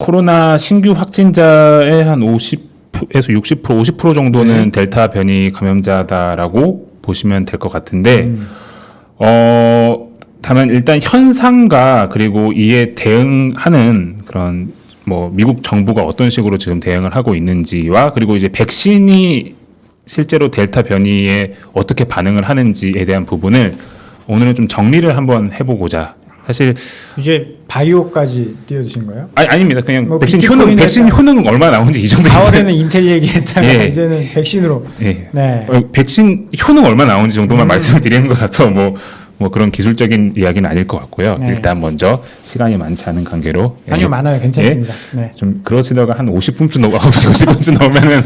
코로나 신규 확진자의 한 50에서 60%, 50% 정도는 델타 변이 감염자다라고 보시면 될 것 같은데, 다만 일단 현상과 그리고 이에 대응하는 그런 뭐 미국 정부가 어떤 식으로 지금 대응을 하고 있는지와 그리고 이제 백신이 실제로 델타 변이에 어떻게 반응을 하는지에 대한 부분을 오늘은 좀 정리를 한번 해보고자. 사실 이제 바이오까지 띄워주신 거예요? 아닙니다. 그냥 뭐 백신 효능 얼마 나오는지 이 정도. 4월에는 인텔 얘기했다가 예. 이제는 백신으로. 예. 네. 백신 효능 얼마 나오는지 정도만 말씀을 드리는 거라서 뭐 그런 기술적인 이야기는 아닐 것 같고요. 네. 일단 먼저 시간이 많지 않은 관계로. 아니요, 많아요. 괜찮습니다. 네. 좀 그러시다가 한 50분쯤 넘어 50분쯤 넘으면은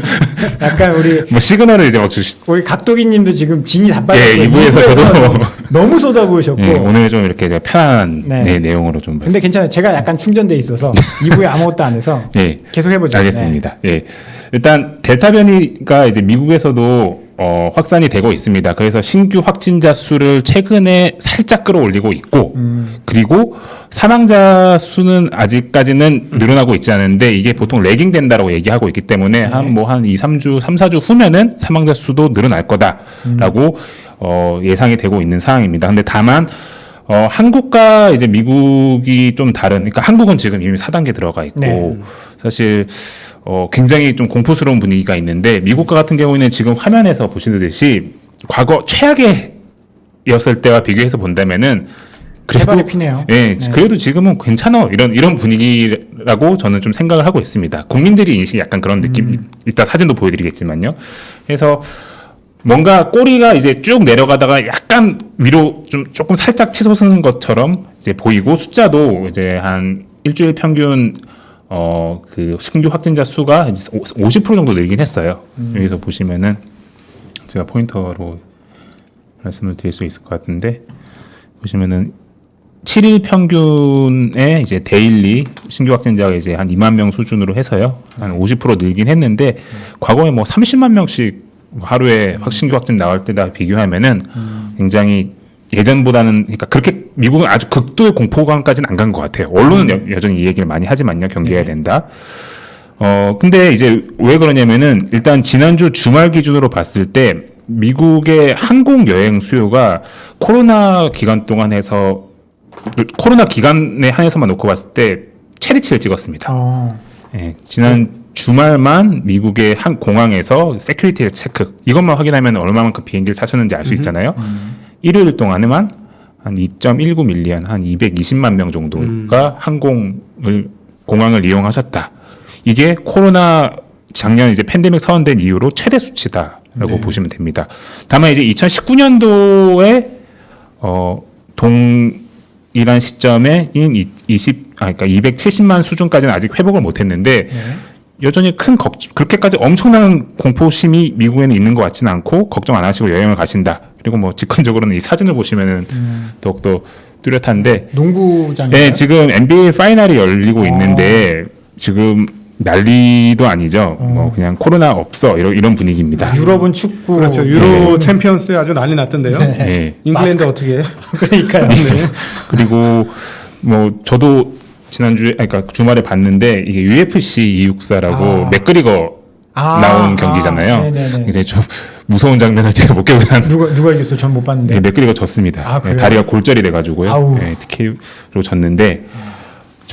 약간 뭐 시그널을 이제 막 주시. 우리 각도기님도 지금 진이 다 빠졌고. 예, 2부에서 저도 너무 쏟아부으셨고. 예, 오늘 좀 이렇게 편한 네. 내용으로 좀. 근데 괜찮아요. 제가 약간 충전돼 있어서 2부에 아무것도 안 해서 예. 계속 해보죠. 알겠습니다. 예. 일단 델타 변이가 이제 미국에서도 확산이 되고 있습니다. 그래서 신규 확진자 수를 최근에 살짝 끌어올리고 있고, 그리고 사망자 수는 아직까지는 늘어나고 있지 않은데 이게 보통 레깅 된다라고 얘기하고 있기 때문에 한 2, 3주, 3, 4주 후면은 사망자 수도 늘어날 거다라고 예상이 되고 있는 상황입니다. 근데 다만 한국과 이제 미국이 좀 다른, 그러니까 한국은 지금 이미 4단계 들어가 있고, 네. 사실, 굉장히 좀 공포스러운 분위기가 있는데, 미국과 같은 경우에는 지금 화면에서 보시듯이 과거 최악이었을 때와 비교해서 본다면은, 해발이 피네요. 예, 네. 그래도 지금은 괜찮아. 이런 분위기라고 저는 좀 생각을 하고 있습니다. 국민들이 인식이 약간 그런 느낌, 이따 사진도 보여드리겠지만요. 그래서, 뭔가 꼬리가 이제 쭉 내려가다가 약간 위로 조금 살짝 치솟은 것처럼 이제 보이고 숫자도 이제 한 일주일 평균 그 신규 확진자 수가 이제 50% 정도 늘긴 했어요. 여기서 보시면은 제가 포인터로 말씀을 드릴 수 있을 것 같은데 보시면은 7일 평균에 이제 데일리 신규 확진자가 이제 한 2만 명 수준으로 해서요. 한 50% 늘긴 했는데 과거에 뭐 30만 명씩 하루에 신규 확진 나올 때다 비교하면은 굉장히 예전보다는, 그러니까 그렇게 미국은 아주 극도의 공포감까지는 안 간 것 같아요. 언론은 여전히 이 얘기를 많이 하지만요. 경계해야 된다. 근데 이제 왜 그러냐면은 일단 지난주 주말 기준으로 봤을 때 미국의 항공 여행 수요가 코로나 기간에 한해서만 놓고 봤을 때 최대치를 찍었습니다. 예, 지난 주말만 미국의 한 공항에서 세큐리티 체크 이것만 확인하면 얼마만큼 비행기를 타셨는지 알 수 있잖아요. 일요일 동안에만 한 2.19 밀리언, 한 220만 명 정도가 공항을 이용하셨다. 이게 코로나 작년 이제 팬데믹 선언된 이후로 최대 수치다라고 보시면 됩니다. 다만 이제 2019년도에 동일한 시점에 그러니까 270만 수준까지는 아직 회복을 못했는데. 여전히 그렇게까지 엄청난 공포심이 미국에는 있는 것 같지는 않고 걱정 안 하시고 여행을 가신다. 그리고 뭐 직관적으로는 이 사진을 보시면은 더욱더 뚜렷한데. 농구장인가요? 네, 지금 NBA 파이널이 열리고 있는데 지금 난리도 아니죠. 뭐 그냥 코로나 없어 이런 분위기입니다. 유럽은 축구. 그렇죠. 유로 챔피언스 아주 난리 났던데요. 네. 잉글랜드 어떻게 해요? 그러니까요. 그리고 뭐 저도 그러니까 주말에 봤는데 이게 UFC 264라고 맥그리거 나온 경기잖아요. 굉장히 좀 무서운 장면을 제가 목격을 한. 누가 이겼어요? 전 못 봤는데. 네, 맥그리거 졌습니다. 네, 다리가 골절이 돼가지고요. 네, TK로 졌는데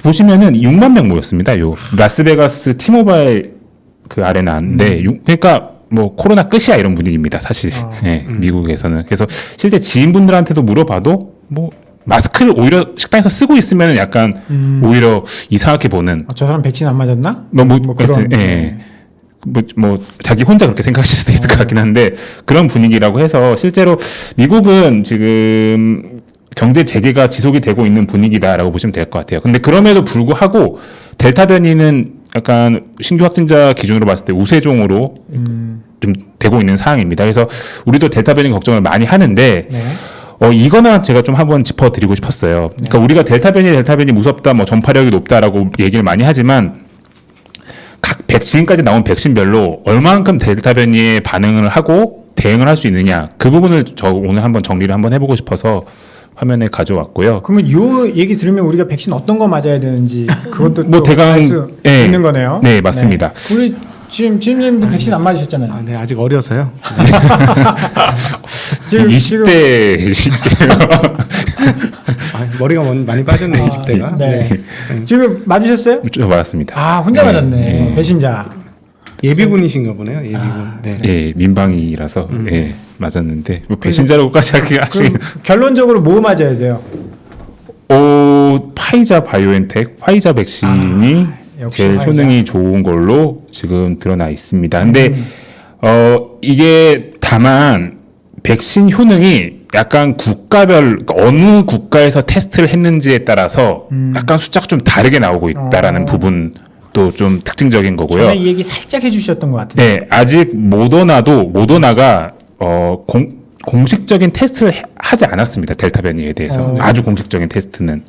보시면은 6만 명 모였습니다. 요 라스베가스 티모바일 그 아레나인데 그러니까 뭐 코로나 끝이야 이런 분위기입니다. 사실 네, 미국에서는. 그래서 실제 지인분들한테도 물어봐도 뭐. 마스크를 오히려 식당에서 쓰고 있으면 약간 오히려 이상하게 보는. 저 사람 백신 안 맞았나? 뭐 그런. 예. 뭐 자기 혼자 그렇게 생각하실 수도 있을 것 같긴 한데 그런 분위기라고 해서 실제로 미국은 지금 경제 재개가 지속이 되고 있는 분위기다라고 보시면 될 것 같아요. 근데 그럼에도 불구하고 델타 변이는 약간 신규 확진자 기준으로 봤을 때 우세종으로 좀 되고 있는 상황입니다. 그래서 우리도 델타 변이 걱정을 많이 하는데. 이거는 제가 좀 한번 짚어드리고 싶었어요. 그러니까 우리가 델타 변이 무섭다, 뭐 전파력이 높다라고 얘기를 많이 하지만 각 지금까지 나온 백신별로 얼마만큼 델타 변이에 반응을 하고 대응을 할 수 있느냐 그 부분을 저 오늘 한번 정리를 한번 해보고 싶어서 화면에 가져왔고요. 그러면 요 얘기 들으면 우리가 백신 어떤 거 맞아야 되는지 그것도 뭐 또 대강 알 수 예. 있는 거네요. 네, 맞습니다. 네. 우리 지금 지임님도 백신 안 맞으셨잖아요. 아, 네, 아직 어려서요. 지금 20대 아, 머리가 많이 빠졌네, 20대가. 네. 지금 맞으셨어요? 맞았습니다. 아 혼자 네, 맞았네. 네. 배신자. 예비군이신가 보네요, 예비군. 네. 예, 민방위라서 예, 맞았는데 뭐 배신자라고까지 하시. 그럼 결론적으로 뭐 맞아야 돼요? 파이자 바이오엔텍 화이자 백신이 역시 제일 화이자. 효능이 좋은 걸로 지금 드러나 있습니다. 근데 이게 다만 백신 효능이 약간 국가별 그러니까 어느 국가에서 테스트를 했는지에 따라서 약간 숫자가 좀 다르게 나오고 있다라는 부분도 좀 특징적인 거고요. 전에 이 얘기 살짝 해주셨던 것 같은데. 네, 아직 모더나가 공식적인 테스트를 하지 않았습니다. 델타 변이에 대해서 아주 공식적인 테스트는.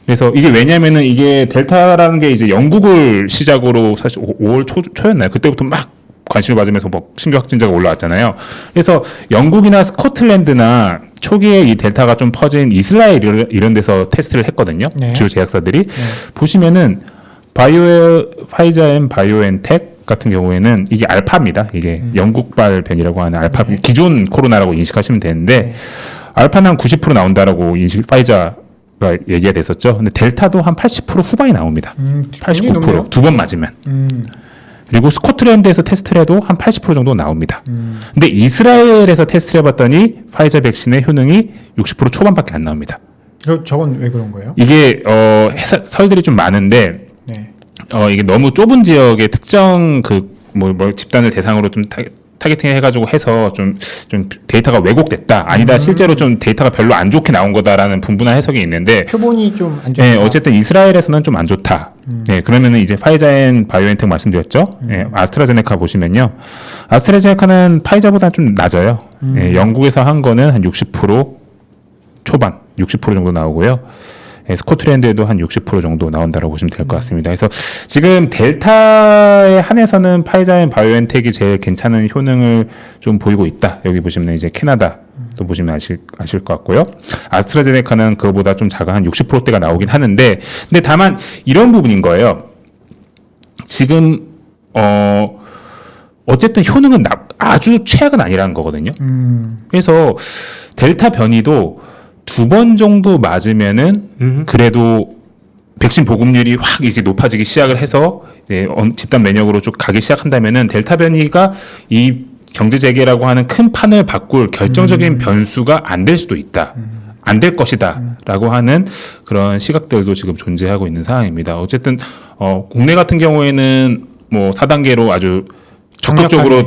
그래서 이게 왜냐면은 이게 델타라는 게 이제 영국을 시작으로 사실 5월 초였나요? 그때부터 막 관심을 받으면서 뭐 신규 확진자가 올라왔잖아요. 그래서 영국이나 스코틀랜드나 초기에 이 델타가 좀 퍼진 이스라엘 이런 데서 테스트를 했거든요. 네. 주요 제약사들이 보시면은 파이자 앤 바이오엔텍 같은 경우에는 이게 알파입니다. 이게 영국발 변이라고 하는 알파 기존 코로나라고 인식하시면 되는데 알파는 한 90% 나온다라고 파이자가 얘기가 됐었죠. 근데 델타도 한 80% 후반이 나옵니다. 89% 두 번 맞으면. 그리고 스코틀랜드에서 테스트를 해도 한 80% 정도 나옵니다. 근데 이스라엘에서 테스트를 해봤더니 파이자 백신의 효능이 60% 초반밖에 안 나옵니다. 저건 왜 그런 거예요? 이게 설들이 좀 많은데 네. 이게 너무 좁은 지역의 특정 집단을 대상으로 좀 타겟팅 해가지고 해서 좀 데이터가 왜곡됐다. 아니다. 실제로 좀 데이터가 별로 안 좋게 나온 거다라는 분분한 해석이 있는데 표본이 좀 안 좋다. 네, 어쨌든 이스라엘에서는 좀 안 좋다. 네, 그러면은 이제 파이자 앤 바이오엔텍 말씀드렸죠. 네, 아스트라제네카 보시면요. 아스트라제네카는 파이자보다 좀 낮아요. 네, 영국에서 한 거는 한 60% 초반, 60% 정도 나오고요. 네, 스코틀랜드에도 한 60% 정도 나온다고 보시면 될 것 같습니다. 그래서 지금 델타에 한해서는 파이자 앤 바이오엔텍이 제일 괜찮은 효능을 좀 보이고 있다. 여기 보시면 이제 캐나다 또 보시면 아실 것 같고요. 아스트라제네카는 그거보다 좀 작은 한 60%대가 나오긴 하는데, 근데 다만 이런 부분인 거예요. 지금 어쨌든 효능은 아주 최악은 아니라는 거거든요. 그래서 델타 변이도 2번 정도 맞으면은 그래도 백신 보급률이 확 이렇게 높아지기 시작을 해서 이제 집단 면역으로 쭉 가기 시작한다면은 델타 변이가 이 경제 재개라고 하는 큰 판을 바꿀 결정적인 변수가 안 될 수도 있다. 안 될 것이다라고 하는 그런 시각들도 지금 존재하고 있는 상황입니다. 어쨌든 국내 같은 경우에는 뭐 4단계로 아주 적극적으로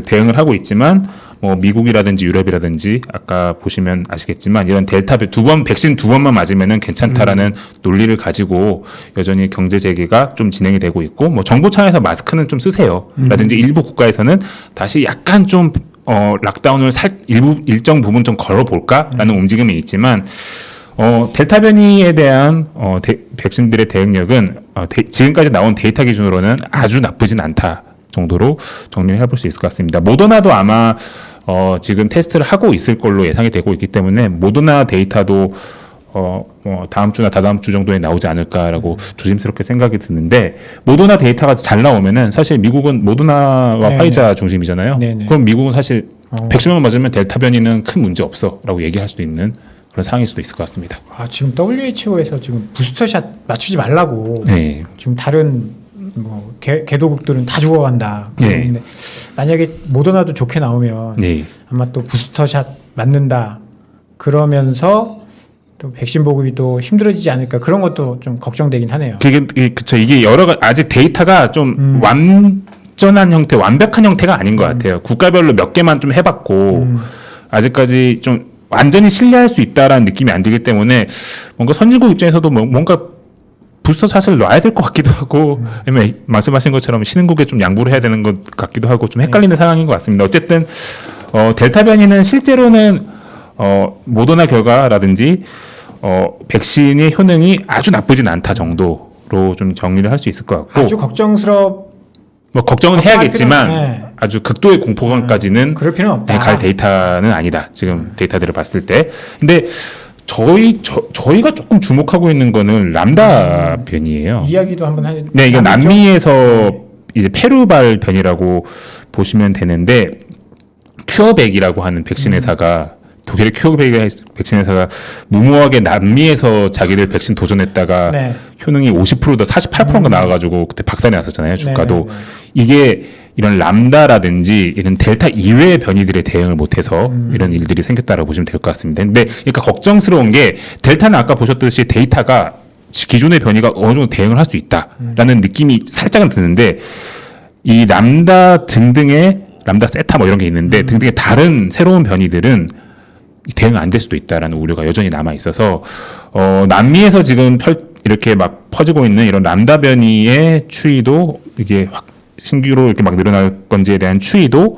대응을 하고 있지만 뭐 미국이라든지 유럽이라든지 아까 보시면 아시겠지만 이런 델타 백신 2번만 맞으면은 괜찮다라는 논리를 가지고 여전히 경제 재개가 좀 진행이 되고 있고 뭐 정부 차원에서 마스크는 좀 쓰세요라든지 일부 국가에서는 다시 약간 좀 락다운을 일정 부분 좀 걸어볼까라는 움직임이 있지만 델타 변이에 대한 백신들의 대응력은 지금까지 나온 데이터 기준으로는 아주 나쁘진 않다 정도로 정리를 해볼 수 있을 것 같습니다. 모더나도 아마 지금 테스트를 하고 있을 걸로 예상이 되고 있기 때문에 모더나 데이터도 다음 주나 다다음 주 정도에 나오지 않을까라고 조심스럽게 생각이 드는데 모더나 데이터가 잘 나오면은 사실 미국은 모더나와 파이자 중심이잖아요. 네네. 그럼 미국은 사실 백신만 맞으면 델타 변이는 큰 문제 없어라고 얘기할 수도 있는 그런 상황일 수도 있을 것 같습니다. 지금 WHO에서 지금 부스터샷 맞추지 말라고 네. 지금 다른 뭐 개도국들은 다 죽어간다. 그런데 네. 만약에 모더나도 좋게 나오면 네. 아마 또 부스터샷 맞는다. 그러면서 또 백신 보급이 또 힘들어지지 않을까 그런 것도 좀 걱정되긴 하네요. 그쵸. 이게 아직 데이터가 좀 완전한 형태, 완벽한 형태가 아닌 것 같아요. 국가별로 몇 개만 좀 해봤고 아직까지 좀 완전히 신뢰할 수 있다라는 느낌이 안 들기 때문에 뭔가 선진국 입장에서도 뭔가 부스터 샷을 놔야 될 것 같기도 하고, 아니면 말씀하신 것처럼 신흥국에 좀 양보를 해야 되는 것 같기도 하고 좀 헷갈리는 상황인 것 같습니다. 어쨌든 델타 변이는 실제로는 모더나 결과라든지 백신의 효능이 아주 나쁘진 않다 정도로 좀 정리를 할 수 있을 것 같고 아주 걱정스럽다는 뭐 걱정은 걱정할 해야겠지만 필요는, 네. 아주 극도의 공포감까지는 그럴 필요는 없다. 갈 데이터는 아니다. 지금 데이터들을 봤을 때. 근데 저희가 조금 주목하고 있는 거는 람다 변이에요. 이야기도 한번 하죠. 네, 이게 남미에서 이제 페루발 변이라고 보시면 되는데 큐어백이라고 하는 백신 회사가 독일의 큐어백 백신 회사가 무모하게 남미에서 자기들 백신 도전했다가 네. 효능이 50%다 48%가 나와가지고 그때 박살이 났었잖아요. 주가도. 네, 네, 네. 이게 이런 람다라든지 이런 델타 이외의 변이들에 대응을 못해서 이런 일들이 생겼다라고 보시면 될 것 같습니다. 근데 그러니까 걱정스러운 게 델타는 아까 보셨듯이 데이터가 기존의 변이가 어느 정도 대응을 할 수 있다라는 느낌이 살짝은 드는데 이 람다 등등의 람다 세타 뭐 이런 게 있는데 등등의 다른 새로운 변이들은 대응 안 될 수도 있다라는 우려가 여전히 남아 있어서 남미에서 지금 이렇게 막 퍼지고 있는 이런 람다 변이의 추이도 이게 확 신규로 이렇게 막 늘어날 건지에 대한 추이도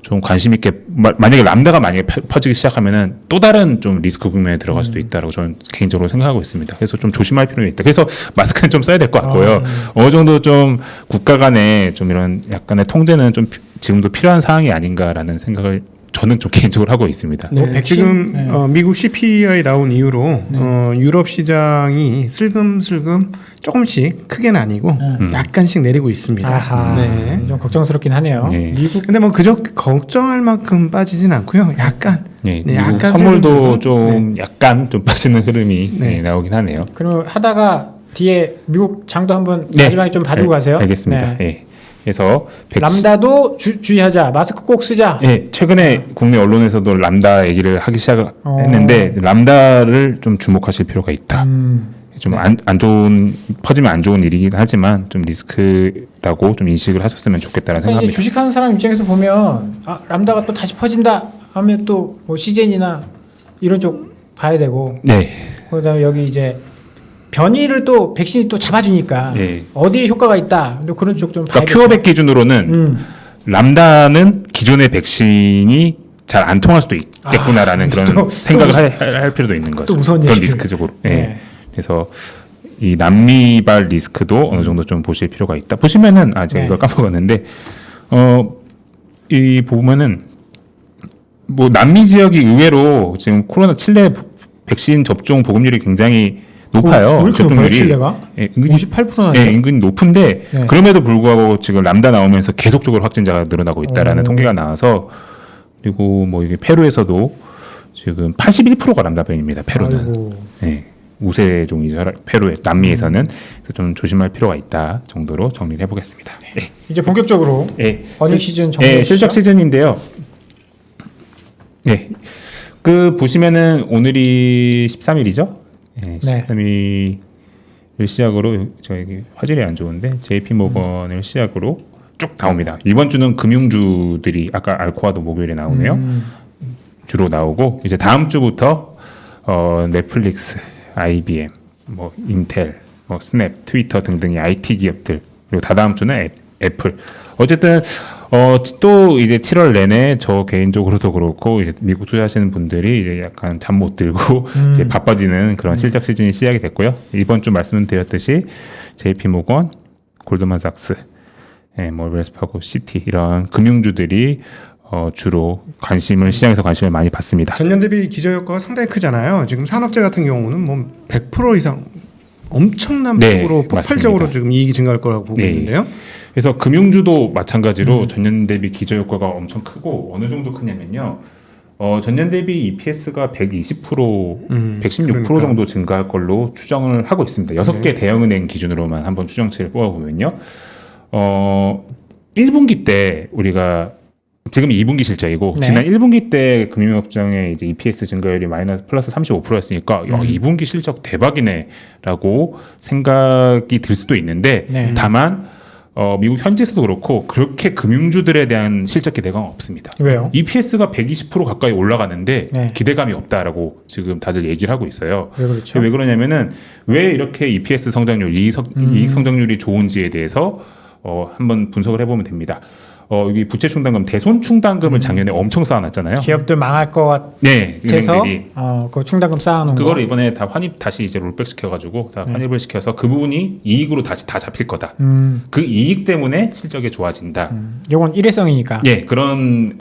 좀 관심 있게 만약에 람다가 만약에 퍼지기 시작하면은 또 다른 좀 리스크 국면에 들어갈 수도 있다라고 저는 개인적으로 생각하고 있습니다. 그래서 좀 조심할 필요가 있다. 그래서 마스크는 좀 써야 될 것 같고요. 어느 정도 좀 국가 간의 좀 이런 약간의 통제는 좀 지금도 필요한 사항이 아닌가라는 생각을 저는 좀 개인적으로 하고 있습니다. 네, 백신? 지금 네. 미국 CPI 나온 이후로 유럽 시장이 슬금슬금 조금씩 크게는 아니고 약간씩 내리고 있습니다. 아하, 네. 좀 걱정스럽긴 하네요. 네. 미국 근데 뭐 그저 걱정할 만큼 빠지진 않고요. 약간 네, 네, 미국 약간 선물도 슬금슬금? 좀 약간 좀 빠지는 흐름이 네. 나오긴 하네요. 그러면 하다가 뒤에 미국 장도 한번 네. 마지막에 좀 봐주고 가세요. 알겠습니다. 네. 예. 그래서 람다도 주의하자. 마스크 꼭 쓰자. 예, 최근에 국내 언론에서도 람다 얘기를 하기 시작했는데 람다를 좀 주목하실 필요가 있다. 좀 안 좋은 퍼지면 안 좋은 일이긴 하지만 좀 리스크라고 좀 인식을 하셨으면 좋겠다는 그러니까 이제 생각합니다. 주식하는 사람 입장에서 보면 람다가 또 다시 퍼진다 하면 또 뭐 시젠이나 이런 쪽 봐야 되고 네, 그다음에 여기 이제 변이를 또 백신이 또 잡아주니까 네. 어디에 효과가 있다. 또 그런 쪽 좀 봐야 그러니까 큐어백 기준으로는 람다는 기존의 백신이 잘 안 통할 수도 있겠구나라는 그런 생각을 할 필요도 있는 거죠. 또 무서운 그런 얘기를. 리스크적으로. 예. 네. 그래서 이 남미발 리스크도 어느 정도 좀 보실 필요가 있다. 보시면은 제가 네. 이걸 까먹었는데 이 보면은 뭐 남미 지역이 의외로 지금 코로나 칠레 백신 접종 보급률이 굉장히 높아요. 왜 이렇게 높아요, 칠레가? 예, 은근히 58%나 예, 은근히 높은데 네. 그럼에도 불구하고 지금 람다 나오면서 계속적으로 확진자가 늘어나고 있다라는 통계가 나와서 그리고 뭐 이게 페루에서도 지금 81%가 람다 변입니다. 페루는. 아이고. 예. 우세종이죠. 페루에 남미에서는 그래서 좀 조심할 필요가 있다 정도로 정리를 해보겠습니다. 네. 이제 본격적으로 예. 어닝 시즌 정리. 예, 실적 시즌인데요. 예. 그 보시면은 오늘이 13일이죠. 예, 네. 13일을 시작으로 저에게 화질이 안 좋은데 JP 모건을 시작으로 쭉 나옵니다. 이번 주는 금융주들이 아까 알코아도 목요일에 나오네요. 주로 나오고 이제 다음 주부터 넷플릭스, IBM, 뭐 인텔, 뭐 스냅, 트위터 등등의 IT 기업들 그리고 다다음 주는 애플. 어쨌든 또 이제 7월 내내 저 개인적으로도 그렇고 이제 미국 투자하시는 분들이 이제 약간 잠 못 들고 이제 바빠지는 그런 실적 시즌이 시작이 됐고요. 이번 주 말씀드렸듯이 JP 모건, 골드만삭스, 뭐 웰스파고, 시티 이런 금융주들이 주로 시장에서 관심을 많이 받습니다. 전년 대비 기저효과가 상당히 크잖아요. 지금 산업재 같은 경우는 뭐 100% 이상 엄청난 네, 폭으로 폭발적으로 맞습니다. 지금 이익이 증가할 거라고 보고 네. 있는데요. 그래서 금융주도 마찬가지로 전년 대비 기저효과가 엄청 크고 어느 정도 크냐면요. 전년 대비 EPS가 120%, 116% 그러니까. 정도 증가할 걸로 추정을 하고 있습니다. 6개 대형은행 기준으로만 한번 추정치를 뽑아보면요. 1분기 때 우리가 지금 2분기 실적이고 네. 지난 1분기 때 금융업종의 이제 EPS 증가율이 플러스 35%였으니까 2분기 실적 대박이네라고 생각이 들 수도 있는데 네. 다만 미국 현지에서도 그렇고 그렇게 금융주들에 대한 실적 기대가 없습니다. 왜요? EPS가 120% 가까이 올라가는데 네. 기대감이 없다라고 지금 다들 얘기를 하고 있어요. 왜 그렇죠? 왜 그러냐면은 왜 이렇게 EPS 성장률, 이익 성장률이 좋은지에 대해서 한번 분석을 해보면 됩니다. 여기 부채 충당금, 대손 충당금을 작년에 엄청 쌓아놨잖아요. 기업들 망할 것 네, 같아서 은행들이 그 충당금 쌓아놓은 그거를 이번에 다 환입 다시 이제 롤백 시켜가지고 다 환입을 시켜서 그 부분이 이익으로 다시 다 잡힐 거다. 그 이익 때문에 실적이 좋아진다. 요건 일회성이니까. 예, 그런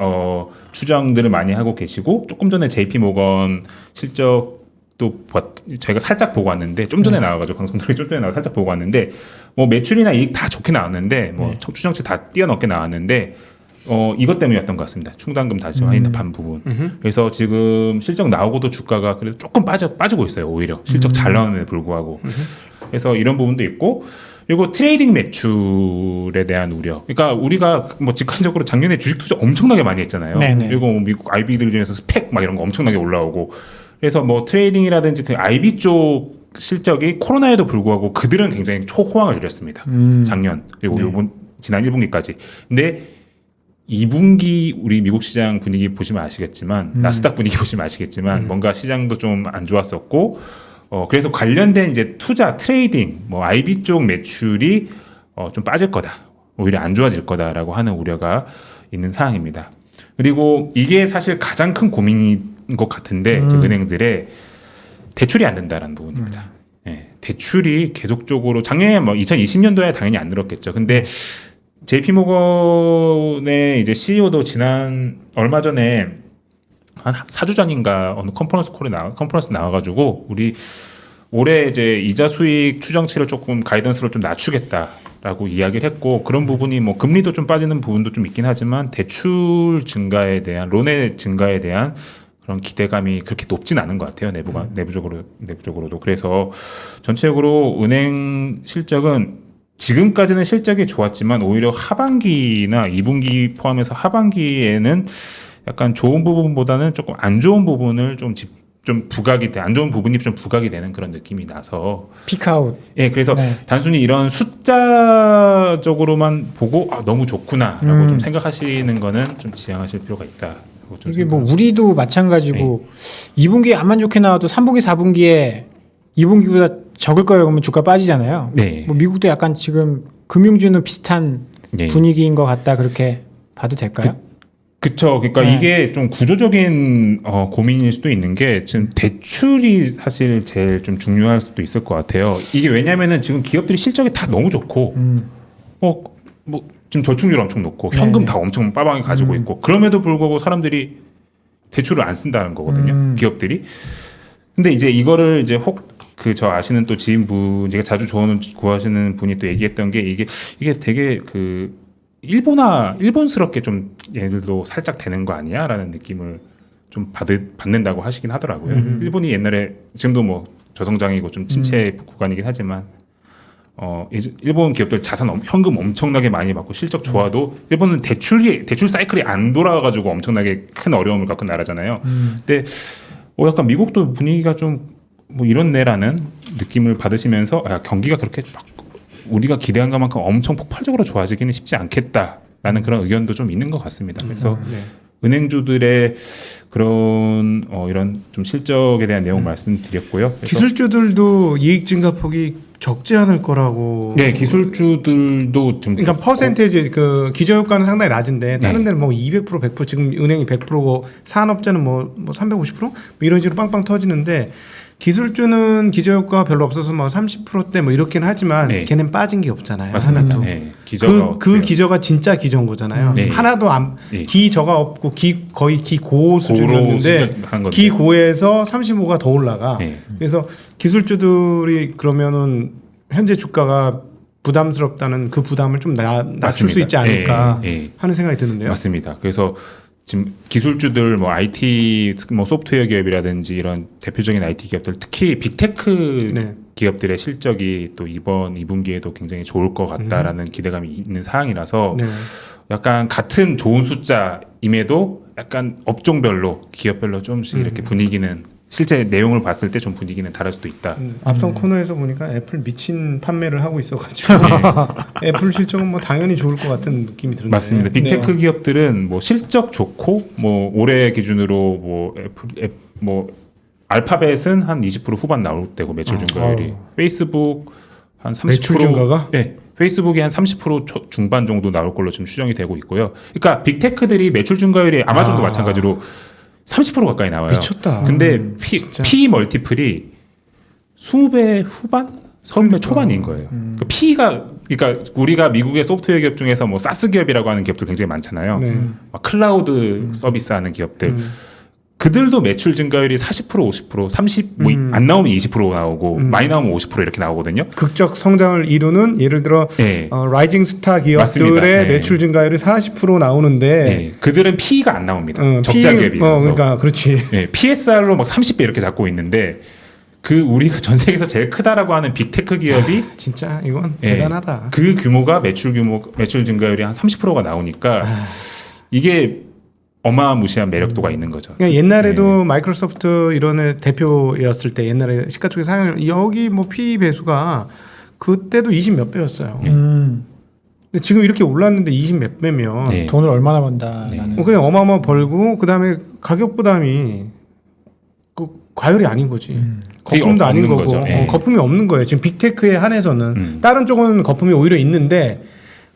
추정들을 많이 하고 계시고 조금 전에 JP 모건 실적도 저희가 살짝 보고 왔는데 좀 전에 나와가지고 방송들이 좀 전에 나와 살짝 보고 왔는데 뭐 매출이나 이익 다 좋게 나왔는데 뭐 추정치 다 뛰어넘게 나왔는데 이것 때문이었던 것 같습니다. 충당금 다시 환입한 부분. 그래서 지금 실적 나오고도 주가가 그래도 조금 빠지고 있어요. 오히려 실적 잘 나오는데 불구하고. 그래서 이런 부분도 있고. 그리고 트레이딩 매출에 대한 우려. 그러니까 우리가 뭐 직관적으로 작년에 주식 투자 엄청나게 많이 했잖아요. 네네. 그리고 뭐 미국 IB들 중에서 스펙 막 이런 거 엄청나게 올라오고. 그래서 뭐 트레이딩이라든지 그 IB 쪽 실적이 코로나에도 불구하고 그들은 굉장히 초호황을 누렸습니다. 작년 그리고 요번 지난 1분기까지. 근데 2분기 우리 미국 시장 분위기 보시면 아시겠지만 나스닥 분위기 보시면 아시겠지만 뭔가 시장도 좀 안 좋았었고 그래서 관련된 이제 투자, 트레이딩, 뭐 IB 쪽 매출이 좀 빠질 거다. 오히려 안 좋아질 거다라고 하는 우려가 있는 상황입니다. 그리고 이게 사실 가장 큰 고민인 것 같은데 이제 은행들의 대출이 안 된다라는 부분입니다. 예, 대출이 계속적으로 작년에 뭐 2020년도에 당연히 안 늘었겠죠. 근데 JP 모건의 이제 CEO도 얼마 전에 한 4주 전인가 어느 컨퍼런스 나와가지고 우리 올해 이제 이자 수익 추정치를 조금 가이던스로 좀 낮추겠다라고 이야기를 했고 그런 부분이 뭐 금리도 좀 빠지는 부분도 좀 있긴 하지만 대출 증가에 대한 론의 증가에 대한 그런 기대감이 그렇게 높진 않은 것 같아요. 내부적으로도. 그래서 전체적으로 은행 실적은 지금까지는 실적이 좋았지만 오히려 하반기나 2분기 포함해서 하반기에는 약간 좋은 부분보다는 조금 안 좋은 부분을 안 좋은 부분이 좀 부각이 되는 그런 느낌이 나서 피크아웃. 예, 그래서 단순히 이런 숫자적으로만 보고 너무 좋구나라고 좀 생각하시는 거는 좀 지양하실 필요가 있다. 이게 뭐 우리도 마찬가지고 2분기에 안만 좋게 나와도 3분기, 4분기에 2분기보다 적을 거예요. 그러면 주가 빠지잖아요. 네. 뭐 미국도 약간 지금 금융주는 비슷한 분위기인 것 같다 그렇게 봐도 될까요? 그쵸. 그러니까 이게 좀 구조적인 고민일 수도 있는 게 지금 대출이 사실 제일 좀 중요할 수도 있을 것 같아요. 이게 왜냐면은 지금 기업들이 실적이 다 너무 좋고 뭐 지금 저축률 엄청 높고 현금 다 엄청 빠방이 가지고 있고 그럼에도 불구하고 사람들이 대출을 안 쓴다는 거거든요. 기업들이. 근데 이제 이거를 이제 저 아시는 또 지인분, 제가 자주 구하시는 분이 또 얘기했던 게 이게 되게 일본스럽게 좀 얘들도 살짝 되는 거 아니야라는 느낌을 좀 받는다고 하시긴 하더라고요. 일본이 옛날에 지금도 뭐 저성장이고 좀 침체 구간이긴 하지만 일본 기업들 현금 엄청나게 많이 받고 실적 좋아도 일본은 대출 사이클이 안 돌아가지고 엄청나게 큰 어려움을 겪은 나라잖아요. 근데 약간 미국도 분위기가 좀 뭐 이렇네라는 느낌을 받으시면서 경기가 그렇게 막 우리가 기대한 것만큼 엄청 폭발적으로 좋아지기는 쉽지 않겠다라는 그런 의견도 좀 있는 것 같습니다. 그래서 은행주들의 그런 이런 좀 실적에 대한 내용 말씀드렸고요. 기술주들도 이익 증가폭이 적지 않을 거라고. 네, 기술주들도 좀 그러니까 퍼센테이지 그 기저효과는 상당히 낮은데 다른 데는 뭐 200% 100% 지금 은행이 100%고 산업자는 뭐 350% 뭐 이런 식으로 빵빵 터지는데 기술주는 기저효과가 별로 없어서 뭐 30%대 뭐 이렇게는 하지만 걔는 빠진 게 없잖아요. 맞습니다. 하나도. 네, 기저가 그 기저가 진짜 기저인 거잖아요. 하나도 기저가 없고 거의 기고 수준이었는데 기고에서 35가 더 올라가. 그래서 기술주들이 그러면은 현재 주가가 부담스럽다는 그 부담을 좀 낮출 수 있지 않을까 하는 생각이 드는데요. 맞습니다. 그래서 지금 기술주들 뭐 IT 뭐 소프트웨어 기업이라든지 이런 대표적인 IT 기업들 특히 빅테크 기업들의 실적이 또 이번 2분기에도 굉장히 좋을 것 같다라는 기대감이 있는 상황이라서 약간 같은 좋은 숫자임에도 약간 업종별로 기업별로 좀씩 이렇게 분위기는 실제 내용을 봤을 때 좀 분위기는 다를 수도 있다. 앞선 코너에서 보니까 애플 미친 판매를 하고 있어가지고 애플 실적은 뭐 당연히 좋을 것 같은 느낌이 드는데. 맞습니다. 빅테크 기업들은 뭐 실적 좋고 뭐 올해 기준으로 뭐 알파벳은 한 20% 후반 나올 때고 매출 증가율이 페이스북 한 30% 매출 증가가? 네. 페이스북이 한 30% 중반 정도 나올 걸로 지금 추정이 되고 있고요. 그러니까 빅테크들이 매출 증가율이 아마존도 마찬가지로 30% 가까이 나와요. 미쳤다. 근데 P 멀티플이 20배 후반? 30배 초반인 거예요. 그러니까 P가 그러니까 우리가 미국의 소프트웨어 기업 중에서 뭐 사스 기업이라고 하는 기업들 굉장히 많잖아요. 네. 막 클라우드 서비스 하는 기업들. 그들도 매출 증가율이 40%, 50%, 30, 뭐 안 나오면 20% 나오고 많이 나오면 50% 이렇게 나오거든요. 극적 성장을 이루는 예를 들어 네. 라이징 스타 기업들의 맞습니다. 네. 매출 증가율이 40% 나오는데 네. 그들은 P가 안 나옵니다. 적자 기업이라서. 그러니까 그렇지. 네. PSR로 막 30배 이렇게 잡고 있는데 그 우리가 전 세계에서 제일 크다라고 하는 빅테크 기업이 진짜 이건 네. 대단하다. 그 규모가 매출 증가율이 한 30%가 나오니까 이게 어마무시한 매력도가 있는 거죠. 그러니까 옛날에도 마이크로소프트 이런 애 대표였을 때 옛날에 시가총액 상향 여기 뭐 P 배수가 그때도 20 몇 배였어요. 근데 지금 이렇게 올랐는데 20 몇 배면 네. 돈을 얼마나 번다라는. 그냥 어마어마 벌고 그다음에 가격 부담이 그 과열이 아닌 거지. 거품도 아닌 없는 거고 거죠. 예. 거품이 없는 거예요. 지금 빅테크에 한해서는 다른 쪽은 거품이 오히려 있는데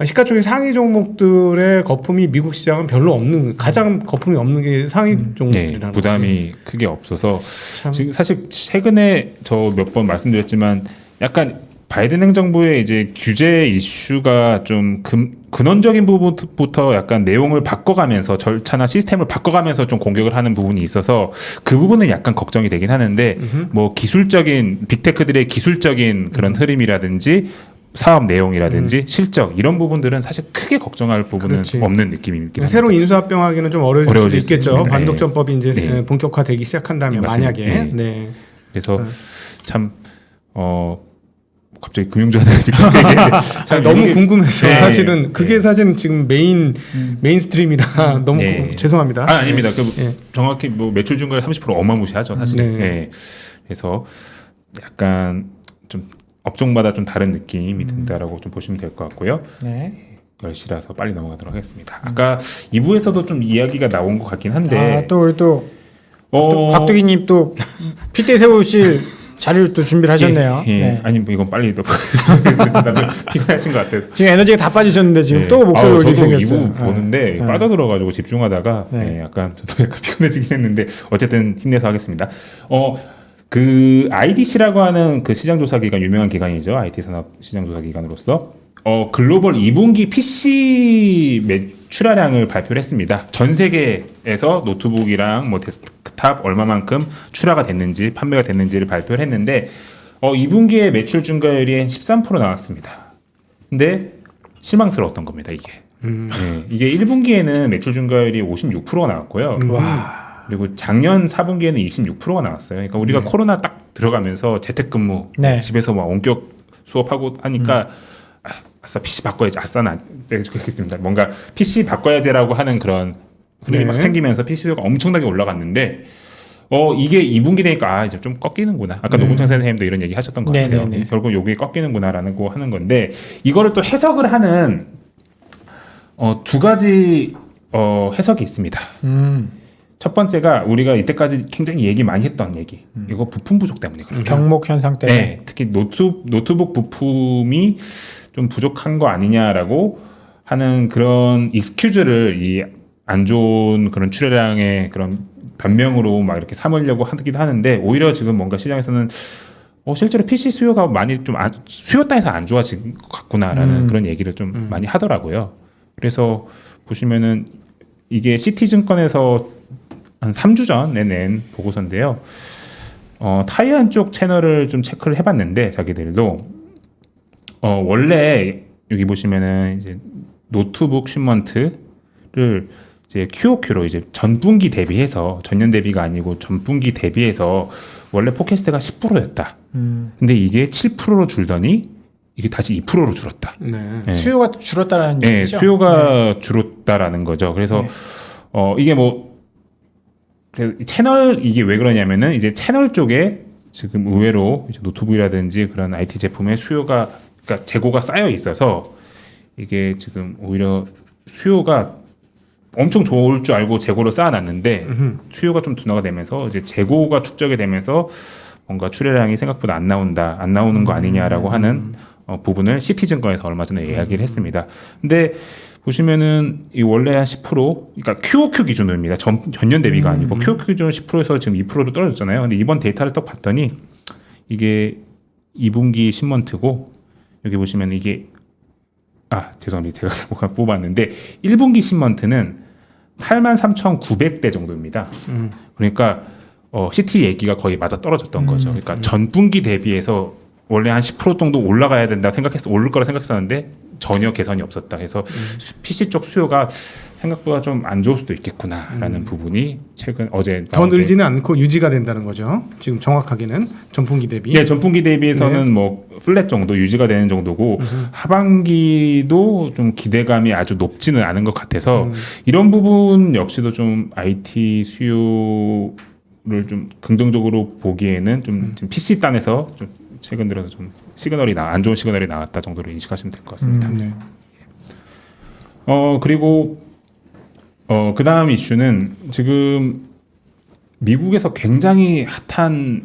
시가총액 상위 종목들의 거품이 미국 시장은 별로 없는 가장 거품이 없는 게 상위 종목들이라는 네, 부담이 거지. 크게 없어서 참. 지금 사실 최근에 저 몇 번 말씀드렸지만 약간 바이든 행정부의 이제 규제 이슈가 좀 근원적인 부분부터 약간 내용을 바꿔가면서 절차나 시스템을 바꿔가면서 좀 공격을 하는 부분이 있어서 그 부분은 약간 걱정이 되긴 하는데 뭐 기술적인 빅테크들의 기술적인 그런 흐름이라든지 사업 내용이라든지 실적 이런 부분들은 사실 크게 걱정할 부분은 그렇지. 없는 느낌입니다. 새로 인수합병하기는 좀 어려질 수도 있겠죠. 있습니다. 반독점법이 이제 네. 본격화되기 시작한다면 맞습니다. 만약에 네. 네. 그래서 참 갑자기 금융주한테 빅테크에게 너무 궁금해서 네. 사실은 그게 네. 사실은 지금 메인스트림이라 너무 네. 죄송합니다. 아닙니다. 네. 정확히 뭐 매출 증가율 30% 어마무시하죠, 사실. 네. 네. 그래서 약간 좀 업종마다 좀 다른 느낌이 든다라고 좀 보시면 될 것 같고요. 네. 10시라서 빨리 넘어가도록 하겠습니다. 아까 2부에서도 좀 이야기가 나온 것 같긴 한데 또 곽두기님 또 핏대 세우실 자료를 또 준비를 하셨네요. 예, 예. 네. 아니 뭐 이건 빨리 또 다들 피곤하신 것 같아서. 지금 에너지가 다 빠지셨는데 지금 네. 또 목소리 올리기 저도 생겼어요. 2부 보는데 네. 빠져들어가지고 집중하다가 네. 약간 저도 약간 피곤해지긴 했는데 어쨌든 힘내서 하겠습니다. 그 IDC라고 하는 그 시장조사기관 유명한 기관이죠. IT 산업 시장조사기관으로서 글로벌 2분기 PC 출하량을 발표를 했습니다. 전 세계에서 노트북이랑 뭐 데스크탑 얼마만큼 출하가 됐는지 판매가 됐는지를 발표를 했는데 2분기에 매출 증가율이 13% 나왔습니다. 근데 실망스러웠던 겁니다, 이게. 네, 이게 1분기에는 매출 증가율이 56%가 나왔고요. 와. 그리고 작년 4분기에는 26%가 나왔어요. 그러니까 우리가 코로나 딱 들어가면서 재택근무, 네. 집에서 막 원격 수업하고 하니까 아싸 PC 바꿔야지. 아싸는 그렇겠습니다. 뭔가 PC 바꿔야지라고 하는 그런 흐름이 네. 막 생기면서 PC 수요가 엄청나게 올라갔는데 이게 2분기 되니까 이제 좀 꺾이는구나. 아까 노동창 선생님도 이런 얘기 하셨던 것 같아요. 네네네. 결국 요게 꺾이는구나라는 거 하는 건데 이거를 또 해석을 하는 두 가지 해석이 있습니다. 첫 번째가 우리가 이때까지 굉장히 얘기 많이 했던 얘기. 이거 부품 부족 때문에 그렇죠. 경목 현상 때문에. 네, 특히 노트북 부품이 좀 부족한 거 아니냐라고 하는 그런 익스큐즈를 이 안 좋은 그런 출하량의 그런 변명으로 막 이렇게 삼으려고 하기도 하는데 오히려 지금 뭔가 시장에서는 실제로 PC 수요가 많이 좀 수요 단에서 안 좋아진 것 같구나라는 그런 얘기를 좀 많이 하더라고요. 그래서 보시면은 이게 시티증권에서 한 3주 전에 낸 보고서인데요. 타이완 쪽 채널을 좀 체크를 해봤는데 자기들도 원래 여기 보시면은 이제 노트북 슈먼트를 이제 QOQ로 이제 전분기 대비해서 전년 대비가 아니고 전분기 대비해서 원래 포캐스트가 10%였다. 근데 이게 7%로 줄더니 이게 다시 2%로 줄었다. 네. 네. 수요가 줄었다라는 네, 얘기죠. 수요가 줄었다라는 거죠. 그래서 네. 이게 뭐 채널 이게 왜 그러냐면은 이제 채널 쪽에 지금 의외로 이제 노트북이라든지 그런 IT 제품의 수요가 그러니까 재고가 쌓여 있어서 이게 지금 오히려 수요가 엄청 좋을 줄 알고 재고를 쌓아놨는데 수요가 좀 둔화가 되면서 이제 재고가 축적이 되면서 뭔가 출하량이 생각보다 안 나오는 거 아니냐라고 하는 부분을 시티증권에서 얼마 전에 이야기를 했습니다. 근데 보시면은 이 원래 한 10%, 그러니까 QOQ 기준으로입니다. 전년 대비가 아니고 QOQ 기준으로 10%에서 지금 2%로 떨어졌잖아요. 근데 이번 데이터를 딱 봤더니 이게 2분기 신먼트고 여기 보시면 이게 죄송합니다. 제가 잘못 뽑았는데 1분기 신먼트는 83,900대 정도입니다. 그러니까 시티 얘기가 거의 맞아 떨어졌던 거죠. 그러니까 전분기 대비해서 원래 한 10% 정도 올라가야 된다 오를 거라 생각했었는데 전혀 개선이 없었다. 해서 PC 쪽 수요가 생각보다 좀 안 좋을 수도 있겠구나라는 부분이 최근 어제 더 늘지는 않고 유지가 된다는 거죠. 지금 정확하게는 전분기 대비. 네, 전분기 대비해서는 뭐 플랫 정도 유지가 되는 정도고 하반기도 좀 기대감이 아주 높지는 않은 것 같아서 이런 부분 역시도 좀 IT 수요를 좀 긍정적으로 보기에는 좀 PC 단에서 좀 최근 들어서 좀 안 좋은 시그널이 나왔다 정도로 인식하시면 될 것 같습니다. 그리고 그 다음 이슈는 지금 미국에서 굉장히 핫한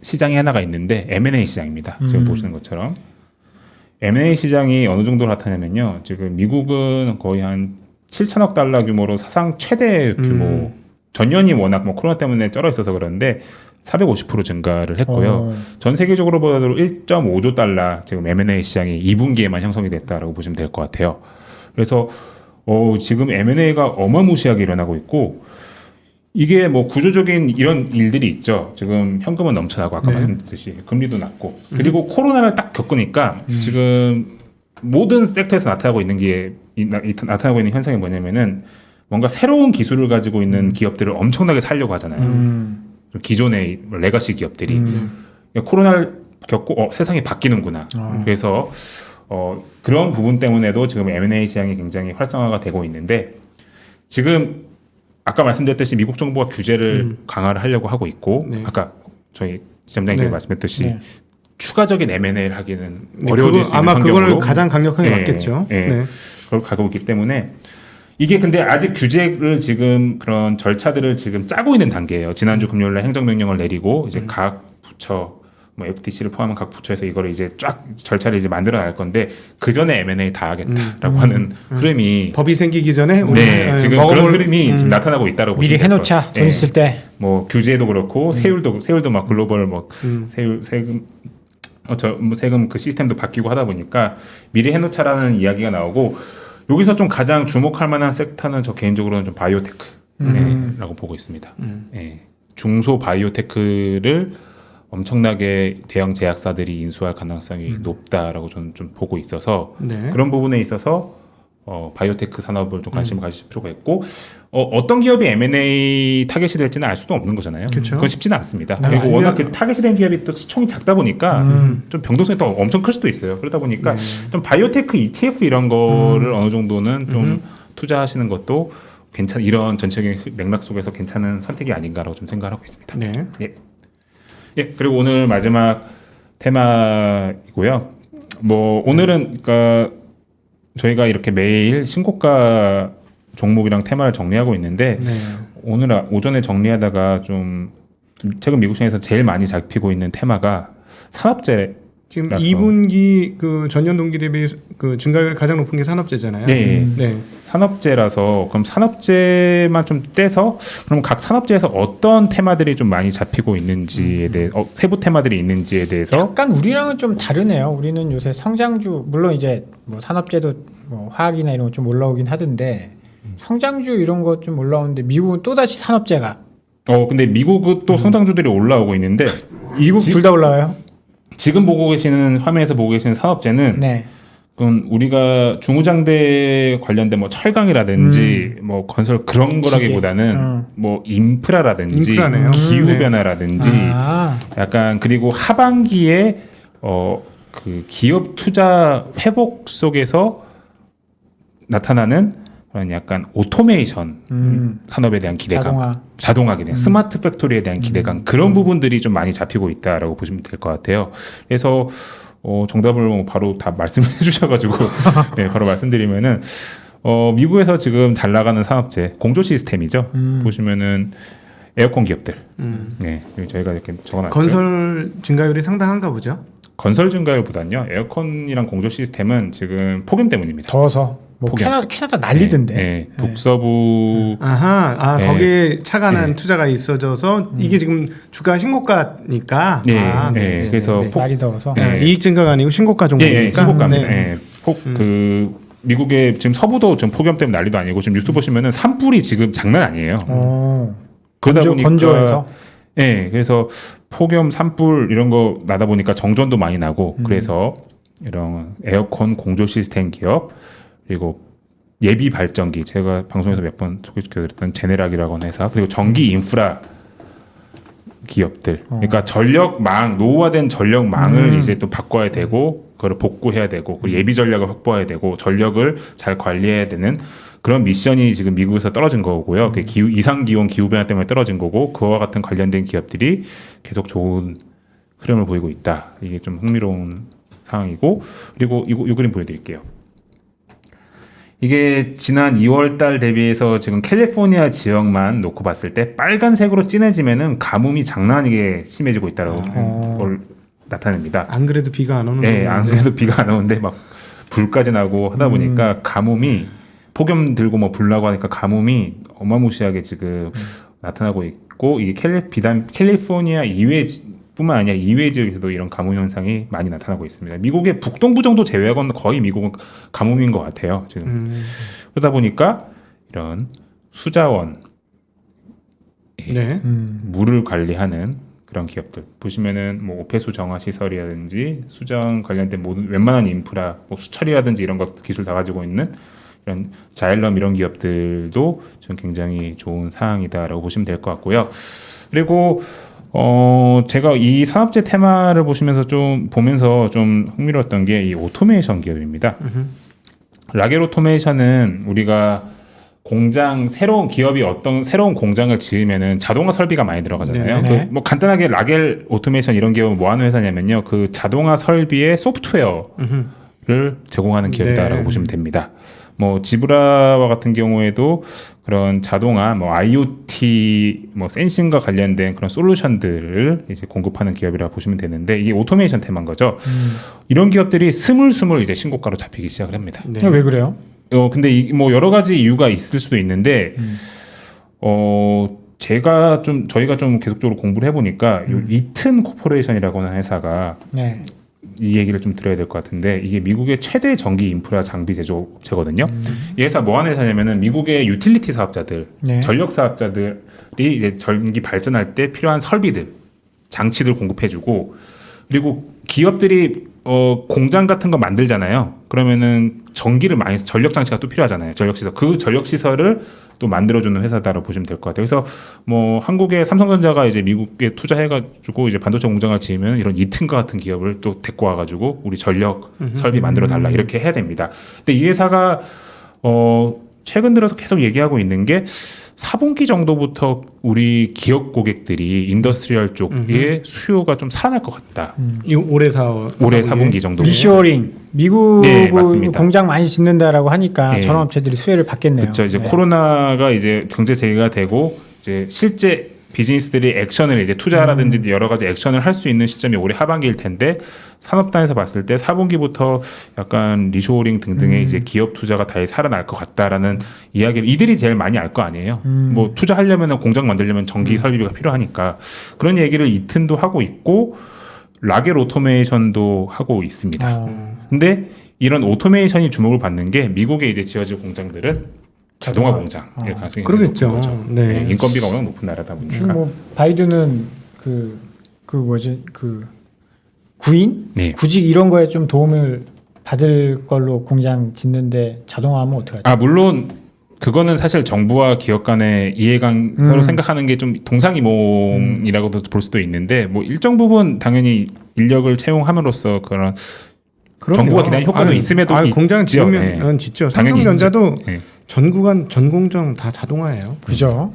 시장이 하나가 있는데 M&A 시장입니다. 지금 보시는 것처럼 M&A 시장이 어느 정도로 핫하냐면요. 지금 미국은 거의 한 7천억 달러 규모로 사상 최대 규모 전년이 워낙 뭐 코로나 때문에 쩔어 있어서 그런데 450% 증가를 했고요. 전 세계적으로 보더라도 1.5조 달러 지금 M&A 시장이 2분기에만 형성이 됐다라고 보시면 될 것 같아요. 그래서 지금 M&A가 어마무시하게 일어나고 있고 이게 뭐 구조적인 이런 일들이 있죠. 지금 현금은 넘쳐나고 아까 말씀드렸듯이 금리도 낮고 그리고 코로나를 딱 겪으니까 지금 모든 섹터에서 나타나고 있는 현상이 뭐냐면은 뭔가 새로운 기술을 가지고 있는 기업들을 엄청나게 살려고 하잖아요. 기존의 레거시 기업들이 코로나를 겪고 세상이 바뀌는구나. 그래서 그런 부분 때문에도 지금 M&A 시장이 굉장히 활성화가 되고 있는데 지금 아까 말씀드렸듯이 미국 정부가 규제를 강화를 하려고 하고 있고 아까 저희 지점장님께서 말씀했듯이 추가적인 M&A를 하기는 어려워질 수 있는 아마 환경으로 그걸 가장 강력하게 막겠죠. 그걸 가고 있기 때문에 이게 근데 아직 규제를 지금 그런 절차들을 지금 짜고 있는 단계예요. 지난주 금요일에 행정명령을 내리고 이제 각 부처 뭐 FTC를 포함한 각 부처에서 이거를 이제 쫙 절차를 이제 만들어 나갈 건데 그 전에 M&A 다 하겠다라고 하는 흐름이 법이 생기기 전에 지금 그런 흐름이 지금 나타나고 있다라고 미리 해놓자 돈 있을 때 뭐 규제도 그렇고 세율도 막 글로벌 뭐 세금 그 시스템도 바뀌고 하다 보니까 미리 해놓자라는 이야기가 나오고 여기서 좀 가장 주목할 만한 섹터는 저 개인적으로는 좀 바이오테크라고 보고 있습니다. 중소 바이오테크를 엄청나게 대형 제약사들이 인수할 가능성이 높다라고 저는 좀 보고 있어서 그런 부분에 있어서 바이오테크 산업을 좀 관심을 가질 필요가 있고 어떤 기업이 M&A 타겟이 될지는 알 수도 없는 거잖아요. 그건 쉽지는 않습니다. 그리고 워낙 그 타겟이 된 기업이 또 시총이 작다 보니까 좀 변동성이 또 엄청 클 수도 있어요. 그러다 보니까 좀 바이오테크 ETF 이런 거를 어느 정도는 좀 투자하시는 것도 이런 전체적인 맥락 속에서 괜찮은 선택이 아닌가라고 좀 생각을 하고 있습니다. 그리고 오늘 마지막 테마이고요. 뭐 오늘은 그러니까 저희가 이렇게 매일 신고가 종목이랑 테마를 정리하고 있는데 오늘 오전에 정리하다가 좀 최근 미국 시장에서 제일 많이 잡히고 있는 테마가 산업재. 지금 2분기 그 전년 동기 대비 그 증가율이 가장 높은 게 산업재잖아요. 산업재라서 그럼 산업재만 좀 떼서 그럼 각 산업재에서 어떤 테마들이 좀 많이 잡히고 있는지에 대해 세부 테마들이 있는지에 대해서 약간 우리랑은 좀 다르네요. 우리는 요새 성장주 물론 이제 뭐 산업재도 뭐 화학이나 이런 거 좀 올라오긴 하던데 성장주 이런 거 좀 올라오는데 미국은 또 다시 산업재가 근데 미국은 또 성장주들이 올라오고 있는데 미국 둘 다 올라와요? 지금 보고 계시는 화면에서 보고 계시는 산업재는 그건 우리가 중후장대 관련된 뭐 철강이라든지 뭐 건설 그런 거라기보다는 뭐 인프라라든지 기후 변화라든지 약간 그리고 하반기에 그 기업 투자 회복 속에서 나타나는 그런 약간 오토메이션 산업에 대한 기대감, 자동화에 대한 스마트 팩토리에 대한 기대감 그런 부분들이 좀 많이 잡히고 있다라고 보시면 될 것 같아요. 그래서 정답을 바로 다 말씀해 주셔가지고 바로 말씀드리면은 미국에서 지금 잘 나가는 산업재 공조 시스템이죠. 보시면은 에어컨 기업들. 저희가 이렇게 적어놨죠. 건설 증가율이 상당한가 보죠. 건설 증가율보다는요 에어컨이랑 공조 시스템은 지금 폭염 때문입니다. 더워서 뭐 폭염. 캐나다 난리던데. 네, 북서부 거기에 차관한 투자가 있어져서 이게 지금 주가 신고가니까. 그래서 날이 더워서 이익 증가가 아니고 신고가 정도니까. 신고가입니다. 미국의 지금 서부도 지금 폭염 때문에 난리도 아니고 지금 뉴스 보시면은 산불이 지금 장난 아니에요. 그러다 보니까 건조해서. 그래서 폭염, 산불 이런 거 나다 보니까 정전도 많이 나고 그래서 이런 에어컨 공조 시스템 기업 그리고 예비 발전기 제가 방송에서 몇 번 소개시켜드렸던 제네락이라고 하는 회사 그리고 전기 인프라 기업들 그러니까 전력망 노후화된 전력망을 이제 또 바꿔야 되고 그걸 복구해야 되고 그리고 예비 전략을 확보해야 되고 전력을 잘 관리해야 되는 그런 미션이 지금 미국에서 떨어진 거고요. 그 이상 기온 기후 변화 때문에 떨어진 거고 그와 같은 관련된 기업들이 계속 좋은 흐름을 보이고 있다. 이게 좀 흥미로운 상황이고 그리고 이 그림 보여드릴게요. 이게 지난 2월 달 대비해서 지금 캘리포니아 지역만 놓고 봤을 때 빨간색으로 진해지면은 가뭄이 장난 아니게 심해지고 있다라고 걸 나타냅니다. 안 그래도 비가 안 오는 안 그래도 비가 안 오는데 막 불까지 나고 하다 보니까 가뭄이 폭염 들고 뭐 불 나고 하니까 가뭄이 어마무시하게 지금 나타나고 있고 이게 비단 캘리포니아 이외뿐만 아니라 이외 지역에서도 이런 가뭄 현상이 많이 나타나고 있습니다. 미국의 북동부 정도 제외하고는 거의 미국은 가뭄인 것 같아요. 지금 그러다 보니까 이런 수자원 물을 관리하는 그런 기업들 보시면은 뭐 오폐수 정화 시설이라든지 수정 관련된 모든 웬만한 인프라, 뭐 수처리라든지 이런 것 기술 다 가지고 있는 이런 자일럼 이런 기업들도 좀 굉장히 좋은 상황이다라고 보시면 될 것 같고요. 그리고 제가 이 산업재 테마를 보면서 좀 흥미로웠던 게 이 오토메이션 기업입니다. 라겔 오토메이션은 우리가 새로운 기업이 어떤 새로운 공장을 지으면은 자동화 설비가 많이 들어가잖아요. 뭐 간단하게 라겔 오토메이션 이런 기업은 뭐 하는 회사냐면요. 그 자동화 설비의 소프트웨어를 제공하는 기업이다라고 보시면 됩니다. 뭐 지브라와 같은 경우에도 그런 자동화, 뭐 IoT, 뭐 센싱과 관련된 그런 솔루션들을 이제 공급하는 기업이라고 보시면 되는데 이게 오토메이션 테마인 거죠. 이런 기업들이 스물스물 이제 신고가로 잡히기 시작을 합니다. 왜 그래요? 근데 뭐 여러 가지 이유가 있을 수도 있는데, 저희가 좀 계속적으로 공부를 해보니까 요 이튼 코퍼레이션이라고 하는 회사가 이 얘기를 좀 들어야 될 것 같은데 이게 미국의 최대 전기 인프라 장비 제조업체거든요. 이 회사 뭐 하는 회사냐면은 미국의 유틸리티 사업자들, 전력 사업자들이 이제 전기 발전할 때 필요한 설비들, 장치들 공급해주고 그리고 기업들이 공장 같은 거 만들잖아요. 그러면은 전력 장치가 또 필요하잖아요. 전력시설. 그 전력시설을 또 만들어주는 회사다라고 보시면 될 것 같아요. 그래서 뭐 한국의 삼성전자가 이제 미국에 투자해가지고 이제 반도체 공장을 지으면 이런 이튼과 같은 기업을 또 데리고 와가지고 우리 전력 설비 만들어 달라 이렇게 해야 됩니다. 근데 이 회사가 최근 들어서 계속 얘기하고 있는 게 4분기 정도부터 우리 기업 고객들이 인더스트리얼 쪽의 수요가 좀 살아날 것 같다. 올해 4분기 정도. 리쇼어링. 미국 공장 많이 짓는다라고 하니까 저런 업체들이 수혜를 받겠네요. 그렇죠. 이제 코로나가 이제 경제 재개가 되고 이제 실제 비즈니스들이 액션을 이제 투자라든지 여러 가지 액션을 할 수 있는 시점이 올해 하반기일 텐데 산업단에서 봤을 때 4분기부터 약간 리쇼어링 등등의 이제 기업 투자가 다시 살아날 것 같다라는 이야기를 이들이 제일 많이 알 거 아니에요. 뭐 투자하려면 공장 만들려면 전기 설비가 필요하니까 그런 얘기를 이튼도 하고 있고 라겔 오토메이션도 하고 있습니다. 근데 이런 오토메이션이 주목을 받는 게 미국에 이제 지어질 공장들은 자동화 공장 가능성이 그러겠죠. 거죠. 인건비가 워낙 높은 나라다 보니까. 뭐 바이든은 구인, 구직 이런 거에 좀 도움을 받을 걸로 공장 짓는데 자동화하면 어떡하죠? 물론 그거는 사실 정부와 기업 간의 이해관 서로 생각하는 게 좀 동상이몽이라고도 볼 수도 있는데 뭐 일정 부분 당연히 인력을 채용함으로써 그런 정부가 기대하는 효과도 있음에도 공장 지으면 짓죠. 삼성전자도 전 구간 전 공정 다 자동화예요. 그죠?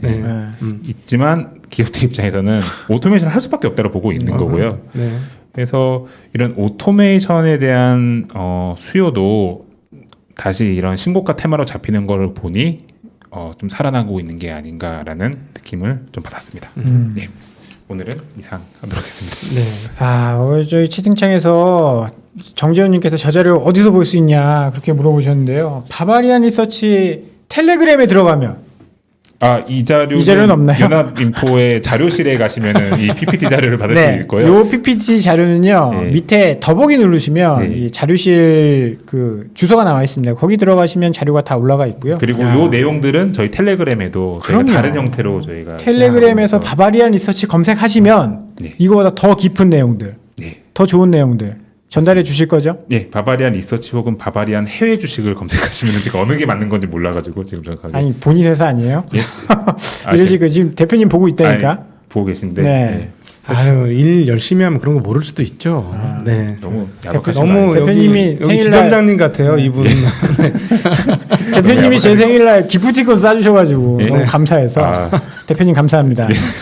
있지만 기업들 입장에서는 오토메이션을 할 수밖에 없다고 보고 있는 거고요. 그래서 이런 오토메이션에 대한 수요도 다시 이런 신고가 테마로 잡히는 걸 보니 좀 살아나고 있는 게 아닌가라는 느낌을 좀 받았습니다. 오늘은 이상하도록 하겠습니다. 네. 저희 채팅창에서 정재훈님께서 저 자료 어디서 볼 수 있냐 그렇게 물어보셨는데요. 바바리안 리서치 텔레그램에 들어가면 이 자료는 이 자료는 없나요? 연합인포의 자료실에 가시면은 이 PPT 자료를 받을 수 있을 거예요. 요 PPT 자료는요. 네. 밑에 더보기 누르시면 네. 이 자료실 그 주소가 나와 있습니다. 거기 들어가시면 자료가 다 올라가 있고요. 그리고 요 내용들은 저희 텔레그램에도 저희가 그럼요. 다른 형태로 저희가 텔레그램에서 바바리안 리서치 검색하시면 네. 이거보다 더 깊은 내용들, 네. 더 좋은 내용들 전달해 주실 거죠? 예, 바바리안 리서치 혹은 바바리안 해외 주식을 검색하시면 제가 어느 게 맞는 건지 몰라가지고 지금 정확하게 아니 본인 회사 아니에요? 예? 이러시고 지금 대표님 보고 있다니까. 아니, 보고 계신데 네. 예. 아유, 일 열심히 하면 그런 거 모를 수도 있죠. 네. 너무 야박하신 너무 거 대표님이 여기 생일날- 지점장님 같아요. 이분. 대표님이 제 생일날 기프티콘 싸주셔가지고 예? 너무 감사해서 아. 대표님 감사합니다.